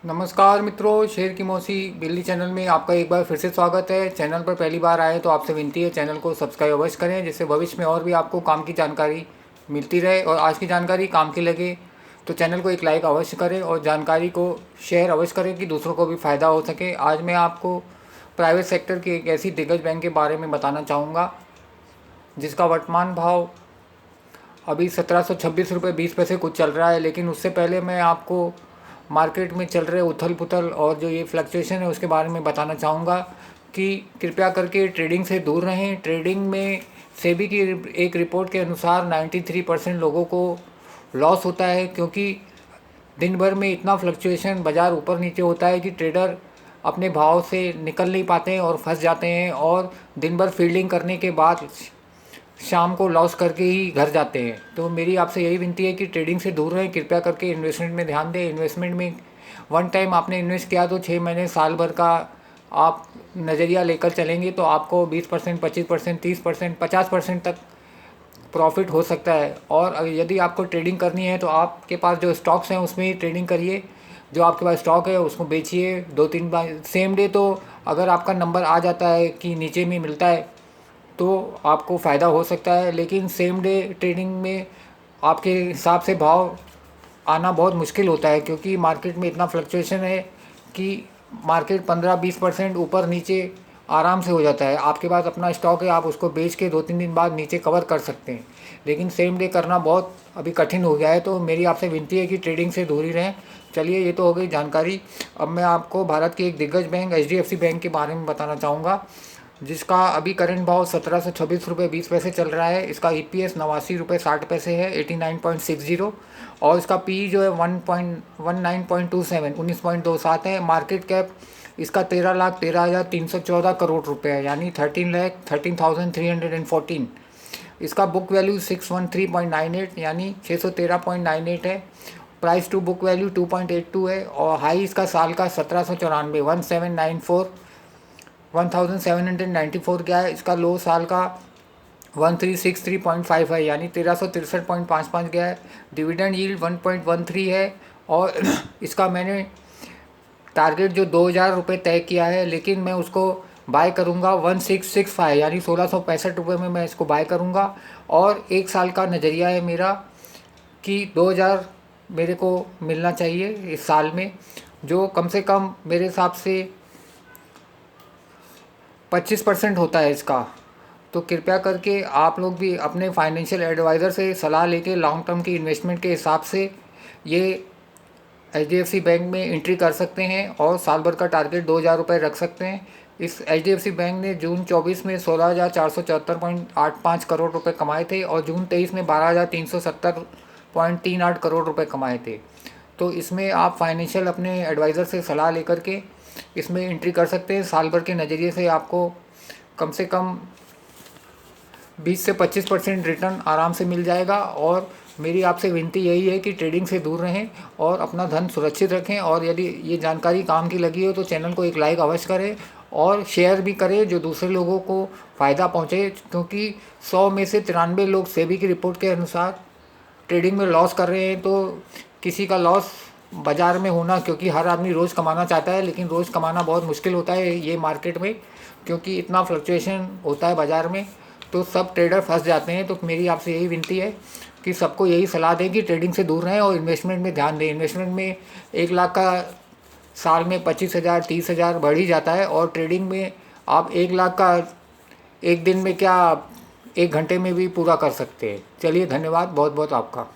नमस्कार मित्रों, शेर की मौसी बिल्ली चैनल में आपका एक बार फिर से स्वागत है। चैनल पर पहली बार आए तो आपसे विनती है चैनल को सब्सक्राइब अवश्य करें, जिससे भविष्य में और भी आपको काम की जानकारी मिलती रहे और आज की जानकारी काम की लगे तो चैनल को एक लाइक अवश्य करें और जानकारी को शेयर अवश्य करें कि दूसरों को भी फ़ायदा हो सके। आज मैं आपको प्राइवेट सेक्टर की एक ऐसी दिग्गज बैंक के बारे में बताना चाहूँगा जिसका वर्तमान भाव अभी 1726 रुपये 20 पैसे कुछ चल रहा है। लेकिन उससे पहले मैं आपको मार्केट में चल रहे उथल पुथल और जो ये फ्लक्चुएशन है उसके बारे में बताना चाहूँगा कि कृपया करके ट्रेडिंग से दूर रहें। ट्रेडिंग में सेबी की एक रिपोर्ट के अनुसार 93% लोगों को लॉस होता है, क्योंकि दिन भर में इतना फ्लक्चुएशन बाज़ार ऊपर नीचे होता है कि ट्रेडर अपने भाव से निकल नहीं पाते हैं और फंस जाते हैं और दिन भर फील्डिंग करने के बाद शाम को लॉस करके ही घर जाते हैं। तो मेरी आपसे यही विनती है कि ट्रेडिंग से दूर रहें। कृपया करके इन्वेस्टमेंट में ध्यान दें। इन्वेस्टमेंट में वन टाइम आपने इन्वेस्ट किया तो 6 महीने साल भर का आप नज़रिया लेकर चलेंगे तो आपको 20%, 25%, 30%, 50% तक प्रॉफिट हो सकता है। और यदि आपको ट्रेडिंग करनी है तो आपके पास जो स्टॉक्स हैं उसमें ही ट्रेडिंग करिए। जो आपके पास स्टॉक है उसको बेचिए 2-3 बार सेम डे। तो अगर आपका नंबर आ जाता है कि नीचे में मिलता है तो आपको फ़ायदा हो सकता है, लेकिन सेम डे ट्रेडिंग में आपके हिसाब से भाव आना बहुत मुश्किल होता है, क्योंकि मार्केट में इतना फ्लक्चुएशन है कि मार्केट 15-20% ऊपर नीचे आराम से हो जाता है। आपके पास अपना स्टॉक है, आप उसको बेच के 2-3 दिन बाद नीचे कवर कर सकते हैं, लेकिन सेम डे करना बहुत अभी कठिन हो गया है। तो मेरी आपसे विनती है कि ट्रेडिंग से दूर ही रहें। चलिए, ये तो हो गई जानकारी। अब मैं आपको भारत की एक दिग्गज बैंक HDFC बैंक के बारे में बताना चाहूँगा, जिसका अभी करंट भाव 1726 रुपये 20 पैसे चल रहा है। इसका EPS 89 रुपये 60 पैसे है, 89.60। और इसका PE जो है 19.27 19.27 है। मार्केट कैप इसका 13,13,314 करोड़ रुपये है, यानी 13,13,314। इसका बुक वैल्यू 613.98 यानी 613.98 है। प्राइस टू बुक वैल्यू 2.82 है। और हाई इसका साल का 1794 1794 क्या है। इसका लो साल का 1363.5 है, यानी 1363.55 गया है। डिविडेंड यील्ड 1.13 है। और इसका मैंने टारगेट जो 2,000 रुपये तय किया है, लेकिन मैं उसको बाय करूंगा 1665 यानी 1665 रुपये में मैं इसको बाय करूंगा। और एक साल का नज़रिया है मेरा कि 2,000 मेरे को मिलना चाहिए इस साल में, जो कम से कम मेरे हिसाब से 25% होता है इसका। तो कृपया करके आप लोग भी अपने फाइनेंशियल एडवाइज़र से सलाह लेके लॉन्ग टर्म की इन्वेस्टमेंट के हिसाब से ये HDFC बैंक में एंट्री कर सकते हैं और साल भर का टारगेट 2,000 रुपये रख सकते हैं। इस HDFC बैंक ने जून 24 में 16,474.85 करोड़ रुपए कमाए थे और जून 23 में 12,370.38 करोड़ रुपए कमाए थे। तो इसमें आप फाइनेंशियल अपने एडवाइज़र से सलाह लेकर के इसमें एंट्री कर सकते हैं। साल भर के नज़रिए से आपको कम से कम 20 से 25% रिटर्न आराम से मिल जाएगा। और मेरी आपसे विनती यही है कि ट्रेडिंग से दूर रहें और अपना धन सुरक्षित रखें। और यदि ये जानकारी काम की लगी हो तो चैनल को एक लाइक अवश्य करें और शेयर भी करें, जो दूसरे लोगों को फ़ायदा पहुँचे, क्योंकि 100 में से 93 लोग सेबी की रिपोर्ट के अनुसार ट्रेडिंग में लॉस कर रहे हैं। तो किसी का लॉस बाज़ार में होना, क्योंकि हर आदमी रोज़ कमाना चाहता है, लेकिन रोज़ कमाना बहुत मुश्किल होता है ये मार्केट में, क्योंकि इतना फ्लक्चुएशन होता है बाज़ार में, तो सब ट्रेडर फंस जाते हैं। तो मेरी आपसे यही विनती है कि सबको यही सलाह दें कि ट्रेडिंग से दूर रहें और इन्वेस्टमेंट में ध्यान दें। इन्वेस्टमेंट में 1 लाख का साल में 25,000 30,000 बढ़ ही जाता है, और ट्रेडिंग में आप 1 लाख का एक दिन में क्या 1 घंटे में भी पूरा कर सकते हैं। चलिए, धन्यवाद बहुत बहुत आपका।